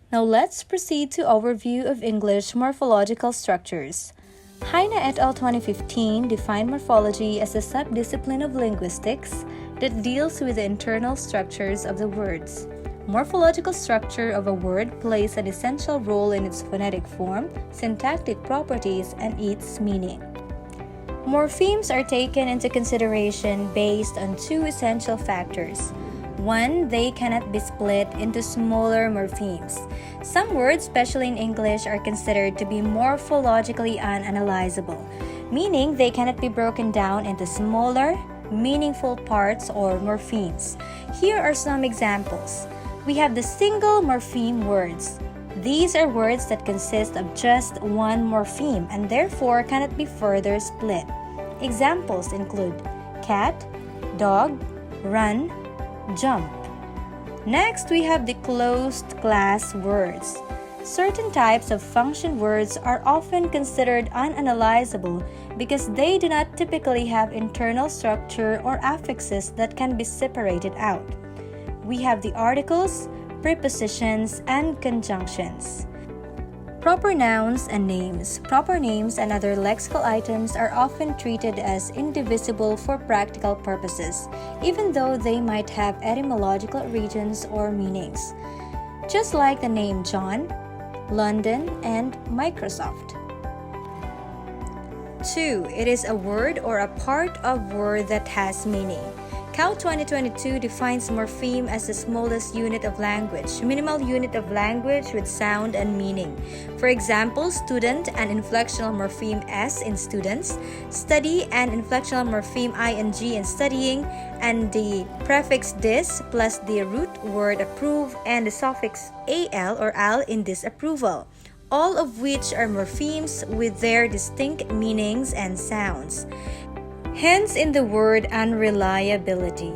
Now let's proceed to overview of English morphological structures. Heine et al. 2015 defined morphology as a subdiscipline of linguistics that deals with the internal structures of the words. Morphological structure of a word plays an essential role in its phonetic form, syntactic properties, and its meaning. Morphemes are taken into consideration based on two essential factors. One, they cannot be split into smaller morphemes. Some words, especially in English, are considered to be morphologically unanalyzable, meaning they cannot be broken down into smaller, meaningful parts or morphemes. Here are some examples. We have the single morpheme words. These are words that consist of just one morpheme and therefore cannot be further split. Examples include cat, dog, run, jump. Next, we have the closed class words. Certain types of function words are often considered unanalyzable because they do not typically have internal structure or affixes that can be separated out. We have the articles, prepositions, and conjunctions. Proper nouns and names. Proper names and other lexical items are often treated as indivisible for practical purposes, even though they might have etymological origins or meanings, just like the name John, London, and Microsoft. 2. It is a word or a part of word that has meaning. Cal 2022 defines morpheme as the smallest unit of language, minimal unit of language with sound and meaning. For example, student and inflectional morpheme S in students, study and inflectional morpheme ing in studying, and the prefix dis plus the root word approve and the suffix al or al in disapproval, all of which are morphemes with their distinct meanings and sounds. Hence in the word unreliability.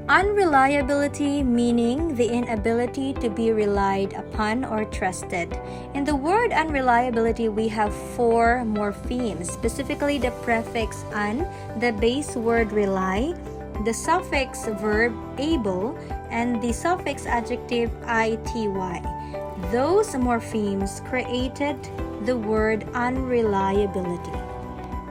Unreliability meaning the inability to be relied upon or trusted. In the word unreliability, we have 4 morphemes, specifically the prefix un, the base word rely, the suffix verb able, and the suffix adjective ity. Those morphemes created the word unreliability.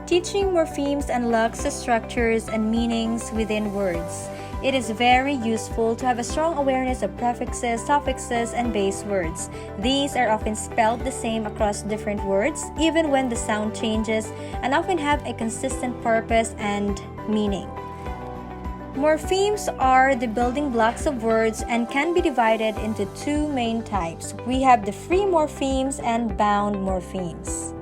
Teaching morphemes unlocks the structures and meanings within words. It is very useful to have a strong awareness of prefixes, suffixes, and base words. These are often spelled the same across different words, even when the sound changes, and often have a consistent purpose and meaning. Morphemes are the building blocks of words and can be divided into 2 main types. We have the free morphemes and bound morphemes.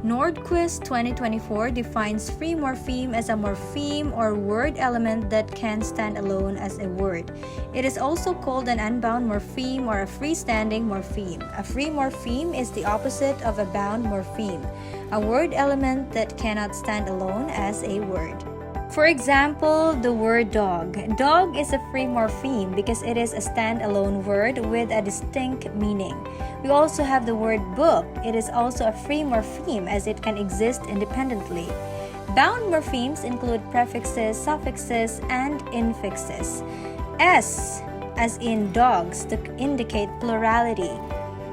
Nordquist 2024 defines free morpheme as a morpheme or word element that can stand alone as a word. It is also called an unbound morpheme or a freestanding morpheme. A free morpheme is the opposite of a bound morpheme, a word element that cannot stand alone as a word. For example, the word dog. Dog is a free morpheme because it is a standalone word with a distinct meaning. We also have the word book. It is also a free morpheme as it can exist independently. Bound morphemes include prefixes, suffixes, and infixes. S, as in dogs, to indicate plurality.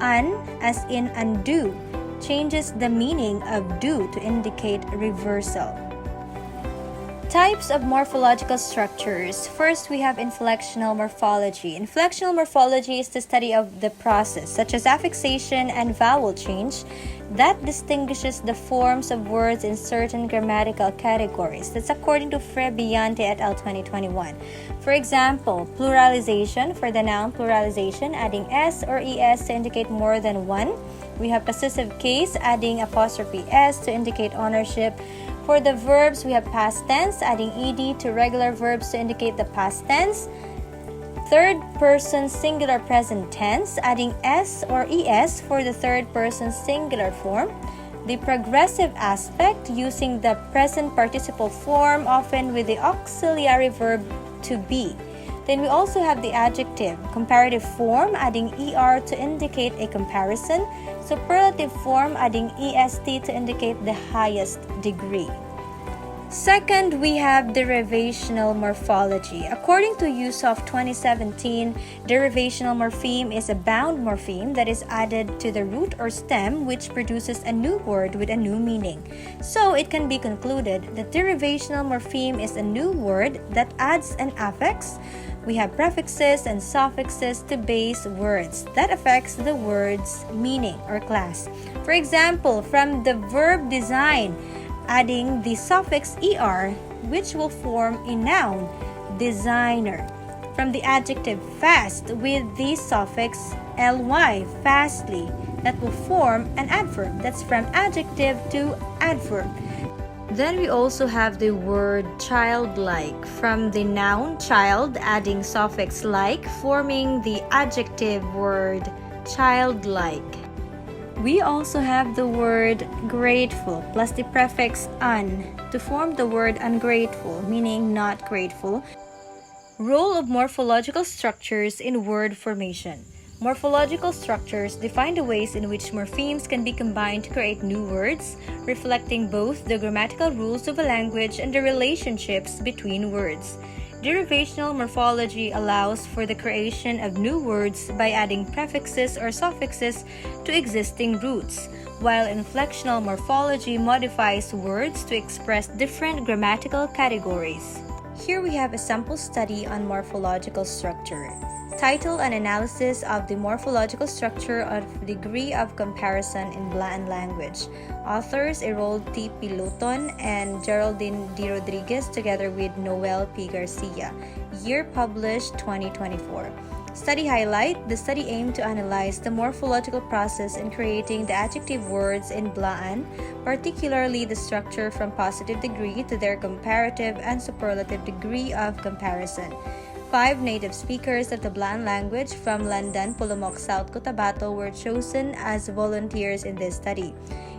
Un, as in undo, changes the meaning of do to indicate reversal. Types of morphological structures. First, we have inflectional morphology. Inflectional morphology is the study of the process, such as affixation and vowel change, that distinguishes the forms of words in certain grammatical categories. That's according to Frebiante et al. 2021. For example, pluralization, for the noun pluralization, adding s or es to indicate more than one. We have possessive case, adding apostrophe s to indicate ownership. For the verbs, we have past tense, adding ed to regular verbs to indicate the past tense. Third person singular present tense, adding s or es for the third person singular form. The progressive aspect, using the present participle form, often with the auxiliary verb to be. Then we also have the adjective, comparative form, adding er to indicate a comparison. Superlative form, adding est to indicate the highest degree. Second, we have derivational morphology. According to Yusuf 2017, derivational morpheme is a bound morpheme that is added to the root or stem, which produces a new word with a new meaning. So it can be concluded that derivational morpheme is a new word that adds an affix. We have prefixes and suffixes to base words that affects the word's meaning or class. For example, from the verb design, adding the suffix er, which will form a noun, designer. From the adjective fast with the suffix ly, fastly, that will form an adverb. That's from adjective to adverb. Then we also have the word childlike. From the noun child, adding suffix like, forming the adjective word childlike. We also have the word grateful plus the prefix un to form the word ungrateful, meaning not grateful. Role of morphological structures in word formation. Morphological structures define the ways in which morphemes can be combined to create new words, reflecting both the grammatical rules of a language and the relationships between words. Derivational morphology allows for the creation of new words by adding prefixes or suffixes to existing roots, while inflectional morphology modifies words to express different grammatical categories. Here we have a sample study on morphological structure. Title: An analysis of the morphological structure of degree of comparison in Blaan language. Authors: Errol T. Piloton and Geraldine D. Rodriguez together with Noel P. Garcia. Year published 2024. Study highlight: the study aimed to analyze the morphological process in creating the adjective words in Blaan, particularly the structure from positive degree to their comparative and superlative degree of comparison. 5 native speakers of the Blaan language from London, Pulumok, South Cotabato were chosen as volunteers in this study.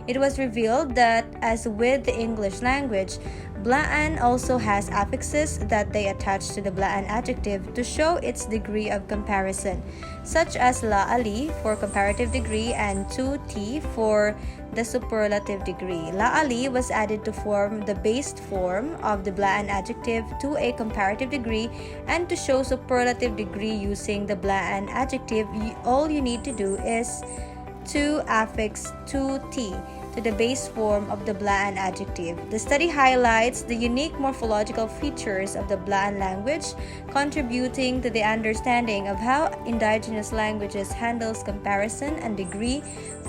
It was revealed that, as with the English language, Blaan also has affixes that they attach to the Blaan adjective to show its degree of comparison, such as la'ali for comparative degree and tu-ti for the superlative degree. La'ali was added to form the based form of the Blaan adjective to a comparative degree, and to show superlative degree using the Blaan adjective, all you need to do is to affix tu-ti to the base form of the Blaan adjective. The study highlights the unique morphological features of the Blaan language, contributing to the understanding of how indigenous languages handles comparison and degree,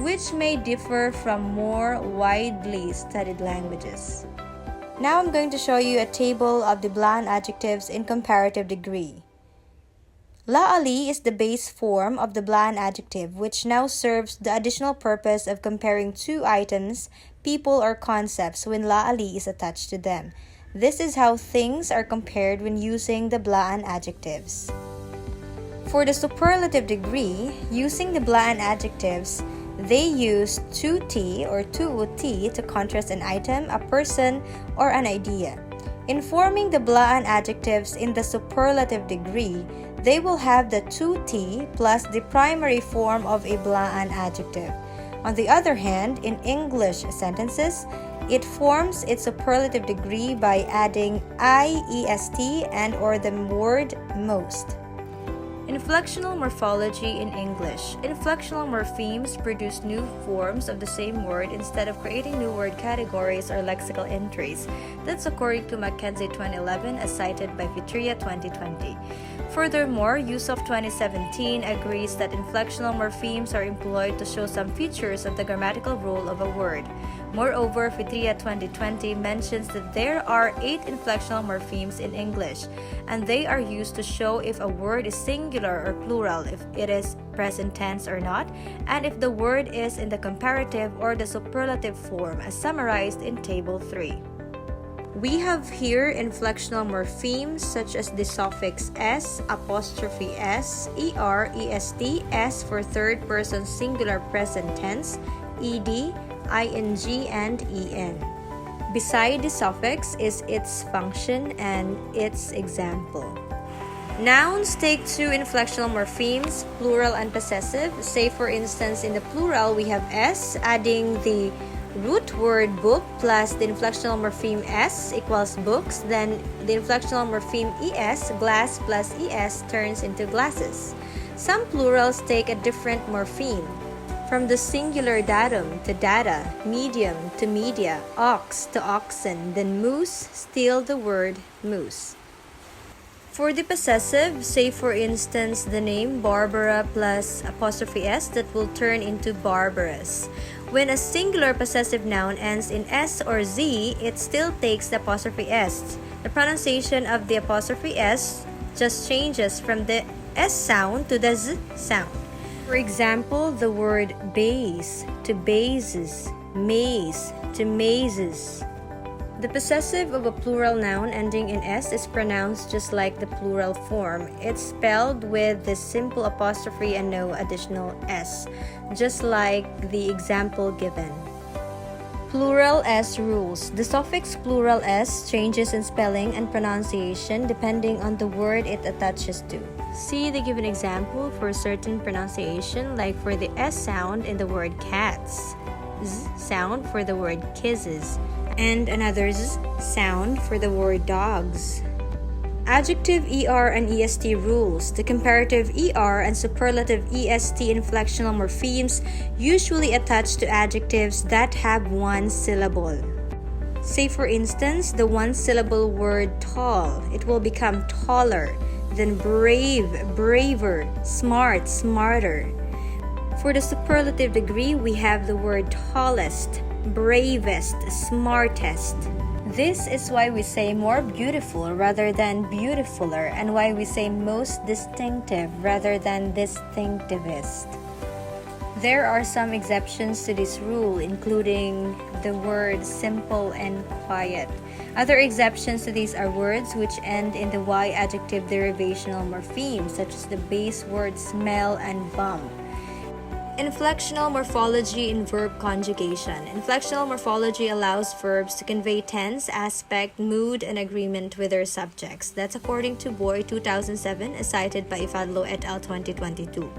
which may differ from more widely studied languages. Now I'm going to show you a table of the Blaan adjectives in comparative degree. La'ali is the base form of the Blaan adjective, which now serves the additional purpose of comparing two items, people, or concepts when la'ali is attached to them. This is how things are compared when using the Blaan adjectives. For the superlative degree, using the Blaan adjectives, they use tu-ti or tu-uti to contrast an item, a person, or an idea. In forming the Blaan adjectives in the superlative degree, they will have the tu-ti plus the primary form of a Blaan adjective. On the other hand, in English sentences, it forms its superlative degree by adding iest and or the word most. Inflectional morphology in English. Inflectional morphemes produce new forms of the same word instead of creating new word categories or lexical entries. That's according to Mackenzie 2011 as cited by Vitria 2020. Furthermore, Yusuf 2017 agrees that inflectional morphemes are employed to show some features of the grammatical role of a word. Moreover, Vitria 2020 mentions that there are 8 inflectional morphemes in English, and they are used to show if a word is singular or plural, if it is present tense or not, and if the word is in the comparative or the superlative form, as summarized in Table 3. We have here inflectional morphemes such as the suffix s, apostrophe s, er, est, s for third person singular present tense, ed, ing, and en. Beside the suffix is its function and its example. Nouns take two inflectional morphemes, plural and possessive. Say for instance in the plural we have s, adding the root word book plus the inflectional morpheme s equals books. Then the inflectional morpheme es, glass plus es, turns into glasses. Some plurals take a different morpheme. From the singular datum to data, medium to media, ox to oxen, then moose, still the word moose. For the possessive, say for instance the name Barbara plus apostrophe s, that will turn into barbarous. When a singular possessive noun ends in s or z, it still takes the apostrophe s. The pronunciation of the apostrophe s just changes from the s sound to the z sound. For example, the word base to bases, maze to mazes. The possessive of a plural noun ending in s is pronounced just like the plural form. It's spelled with the simple apostrophe and no additional s, just like the example given. Plural s rules. The suffix plural s changes in spelling and pronunciation depending on the word it attaches to. See the given example for certain pronunciation, like for the s sound in the word cats, z sound for the word kisses, and another z sound for the word dogs. Adjective ER and EST rules. The comparative ER and superlative EST inflectional morphemes usually attach to adjectives that have one syllable. Say for instance, the one-syllable word tall. It will become taller. Then brave, braver, smart, smarter. For the superlative degree, we have the word tallest, bravest, smartest. This is why we say more beautiful rather than beautifuler, and why we say most distinctive rather than distinctivest. There are some exceptions to this rule, including the word simple and quiet. Other exceptions to these are words which end in the y adjective derivational morpheme, such as the base words smell and bump. Inflectional morphology in verb conjugation. Inflectional morphology allows verbs to convey tense, aspect, mood, and agreement with their subjects. That's according to Boy 2007, as cited by Ifadlo et al. 2022.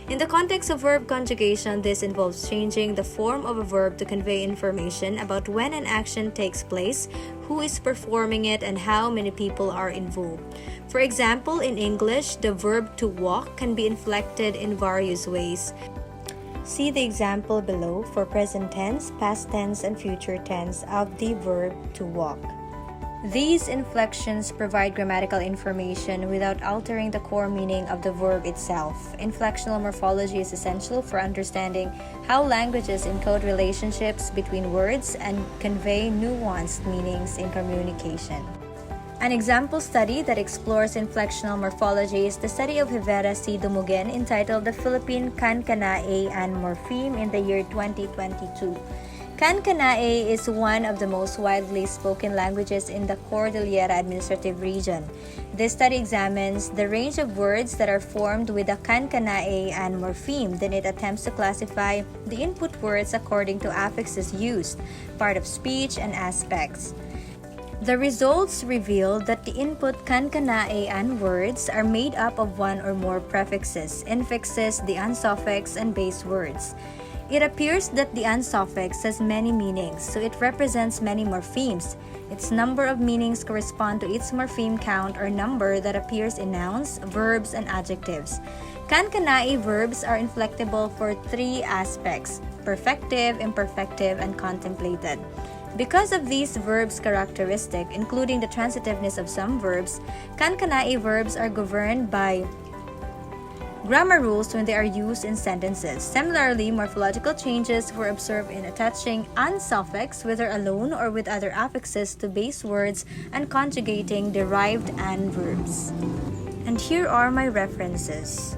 In the context of verb conjugation, this involves changing the form of a verb to convey information about when an action takes place, who is performing it, and how many people are involved. For example, in English, the verb to walk can be inflected in various ways. See the example below for present tense, past tense, and future tense of the verb to walk. These inflections provide grammatical information without altering the core meaning of the verb itself. Inflectional morphology is essential for understanding how languages encode relationships between words and convey nuanced meanings in communication. An example study that explores inflectional morphology is the study of Rivera C. Dumugen entitled The Philippine Kankanae and Morpheme in the year 2022. Kankanae is one of the most widely spoken languages in the Cordillera Administrative Region. This study examines the range of words that are formed with a Kankanae and morpheme. Then it attempts to classify the input words according to affixes used, part of speech, and aspects. The results reveal that the input Kankanaean words are made up of one or more prefixes, infixes, the unsuffix, and base words. It appears that the unsuffix has many meanings, so it represents many morphemes. Its number of meanings correspond to its morpheme count or number that appears in nouns, verbs, and adjectives. Kankanae verbs are inflectible for three aspects: perfective, imperfective, and contemplated. Because of these verbs' characteristic, including the transitiveness of some verbs, Kankanae verbs are governed by grammar rules when they are used in sentences. Similarly, morphological changes were observed in attaching unsuffix, whether alone or with other affixes, to base words and conjugating derived an verbs. And here are my references.